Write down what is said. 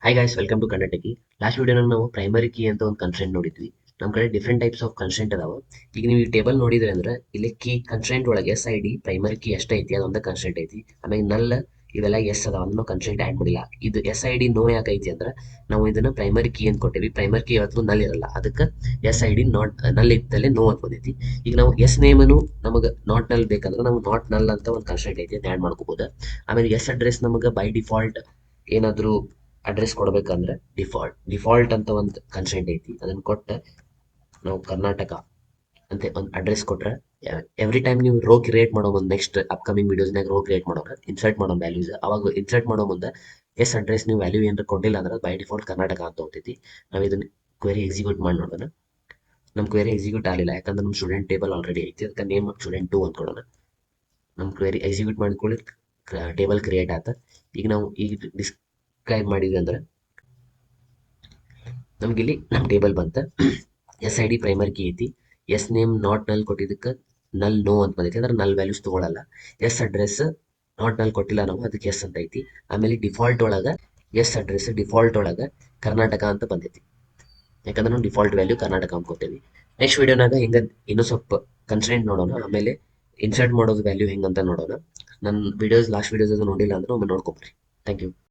Hi guys, welcome to Kannataki. Last ವಿಡಿಯೋನಾಗ ನಾವು primary key ಅಂತ ಒಂದು ಕನ್ಸ್ಟ್ರೆಂಟ್ ನೋಡಿದ್ವಿ. ನಮ್ಮ ಕಡೆ ಡಿಫ್ರೆಂಟ್ ಟೈಪ್ಸ್ ಆಫ್ ಕನ್ಸ್ಟ್ರೆಂಟ್ ಅದಾವ. ಈಗ ನೀವು ಈ ಟೇಬಲ್ ನೋಡಿದ್ರೆ ಅಂದ್ರೆ ಇಲ್ಲಿ ಕೀ ಕನ್ಸ್ಟ್ರೆಂಟ್ ಒಳಗೆ S I D primary key ಅಷ್ಟೇ ಐತಿ, ಅದೊಂದು ಕನ್ಸ್ಟ್ರೆಂಟ್ ಐತಿ. ಆಮೇಲೆ ನಲ್ ಇವೆಲ್ಲ ಎಸ್ ಅದಾವ, ಅದನ್ನು ಕನ್ಸ್ಟ್ರೆಂಟ್ ಆ್ಯಡ್ ಮಾಡಿಲ್ಲ. ಇದು ಎಸ್ ಐ ಡಿ ನೋ ಯಾಕೈತಿ ಅಂದ್ರೆ ನಾವು ಇದನ್ನ ಪ್ರೈಮರಿ ಕೀ ಅಂತ ಕೊಟ್ಟಿವಿ. ಪ್ರೈಮರಿ ಕೀ ಯಾವತ್ತೂ ನಲ್ ಇರಲ್ಲ, ಅದಕ್ಕೆ ಎಸ್ ಐ ಡಿ ನಾಟ್ ನಲ್ ಇದ್ದಲ್ಲೇ ನೋ ಅಂತ ಬಂದೈತಿ. ಈಗ ನಾವು ಎಸ್ ನೇಮನು ನಮಗೆ ನಾಟ್ ನಲ್ ಬೇಕಂದ್ರೆ ನಾವು ನಾಟ್ ನಲ್ ಅಂತ ಒಂದು ಕನ್ಸ್ಟ್ರೆಂಟ್ ಐತಿ, ಅದನ್ನ ಆ್ಯಡ್ ಮಾಡ್ಕೋಬಹುದು. ಆಮೇಲೆ ಎಸ್ ಅಡ್ರೆಸ್ ನಮಗೆ ಬೈ ಡಿಫಾಲ್ಟ್ ಏನಾದರೂ ಅಡ್ರೆಸ್ ಕೊಡ್ಬೇಕಂದ್ರೆ ಡಿಫಾಲ್ಟ್ ಅಂತ ಒಂದು ಕನ್ಸೆಂಟ್ ಐತಿ, ಅದನ್ನ ಕೊಟ್ಟ ನಾವು ಕರ್ನಾಟಕ ಅಂತ ಒಂದು ಅಡ್ರೆಸ್ ಕೊಟ್ರೆ ಎವ್ರಿ ಟೈಮ್ ನೀವು ರೋ ಕ್ರಿಯೇಟ್ ಮಾಡೋ ಮುಂದೆ ನೆಕ್ಸ್ಟ್ ಅಪ್ಕಮಿಂಗ್ ವಿಡಿಯೋಸ್ನಾಗ ರೋ ಕ್ರಿಯೇಟ್ ಮಾಡೋಣ, ಇನ್ಸರ್ಟ್ ಮಾಡೋ ವ್ಯಾಲ್ಯೂಸ್ ಅವಾಗ ಇನ್ಸರ್ಟ್ ಮಾಡೋ ಮುಂದೆ ಎಸ್ ಅಡ್ರೆಸ್ ನೀವು ವ್ಯಾಲ್ಯೂ ಏನಾರ ಕೊಟ್ಟಿಲ್ಲ ಅಂದ್ರೆ ಬೈ ಡಿಫಾಲ್ಟ್ ಕರ್ನಾಟಕ ಅಂತ ಹೋಗ್ತೈತಿ. ನಾವು ಇದನ್ನ ಕ್ವೆರಿ ಎಕ್ಸಿಕ್ಯೂಟ್ ಮಾಡಿ ನೋಡೋಣ. ನಮ್ಮ ಕ್ವೆರಿ ಎಕ್ಸಿಕ್ಯೂಟ್ ಆಗಲಿಲ್ಲ, ಯಾಕಂದ್ರೆ ನಮ್ಮ ಸ್ಟೂಡೆಂಟ್ ಟೇಬಲ್ ಆಲ್ರೆಡಿ ಐತಿ. ಅದಕ್ಕೆ ನೇಮ್ ಸ್ಟೂಡೆಂಟ್ 2 ಅಂತ ಕೊಡೋಣ. ನಮ್ಮ ಕ್ವೆರಿ ಎಕ್ಸಿಕ್ಯೂಟ್ ಮಾಡ್ಕೊಳ್ಳಿ, ಟೇಬಲ್ ಕ್ರಿಯೇಟ್ ಆತ. ಈಗ ನಾವು ಈಗ ಡಿಸ್ಕ್ರೈಬ್ ಮಾಡಿದ್ವಿ ಅಂದ್ರೆ ನಮ್ಗೆ ಇಲ್ಲಿ ನಮ್ಮ ಟೇಬಲ್ ಬಂತ. S I D primary key ಐತಿ. ಎಸ್ ನೇಮ್ ನಾಟ್ ನಲ್ ಕೊಟ್ಟಿದ್ದಕ್ಕೆ ನಲ್ ನೋ ಅಂತ ಬಂದೈತಿ, ಅಂದ್ರೆ ನಲ್ ವ್ಯಾಲ್ಯೂಸ್ ತಗೊಳಲ್ಲ. ಎಸ್ ಅಡ್ರೆಸ್ ನಾಟ್ ನಲ್ ಕೊಟ್ಟಿಲ್ಲ ನಾವು, ಅದಕ್ಕೆ ಎಸ್ ಅಂತ ಐತಿ. ಆಮೇಲೆ ಡಿಫಾಲ್ಟ್ ಒಳಗೆ ಎಸ್ ಅಡ್ರೆಸ್ ಡಿಫಾಲ್ಟ್ ಒಳಗೆ ಕರ್ನಾಟಕ ಅಂತ ಬಂದೈತಿ, ಯಾಕಂದ್ರೆ ನಾವು ಡಿಫಾಲ್ಟ್ ವ್ಯಾಲ್ಯೂ ಕರ್ನಾಟಕ ಅಂತ ಕೊಟ್ಟೇವಿ. ನೆಕ್ಸ್ಟ್ ವಿಡಿಯೋನಾಗ ಹಿಂಗ ಇನ್ನೂ ಸ್ವಲ್ಪ ಕನ್ಸ್ಟೆಂಟ್ ನೋಡೋಣ, ಆಮೇಲೆ ಇನ್ಸರ್ಟ್ ಮಾಡೋದು ವ್ಯಾಲ್ಯೂ ಹೆಂಗಂತ ನೋಡೋಣ. ನನ್ನ ವಿಡಿಯೋಸ್ ಲಾಸ್ಟ್ ವಿಡಿಯೋಸ್ ನೋಡಿಲ್ಲ ಅಂದ್ರೆ ಒಮ್ಮೆ ನೋಡ್ಕೊಬ್ರಿ. Thank you.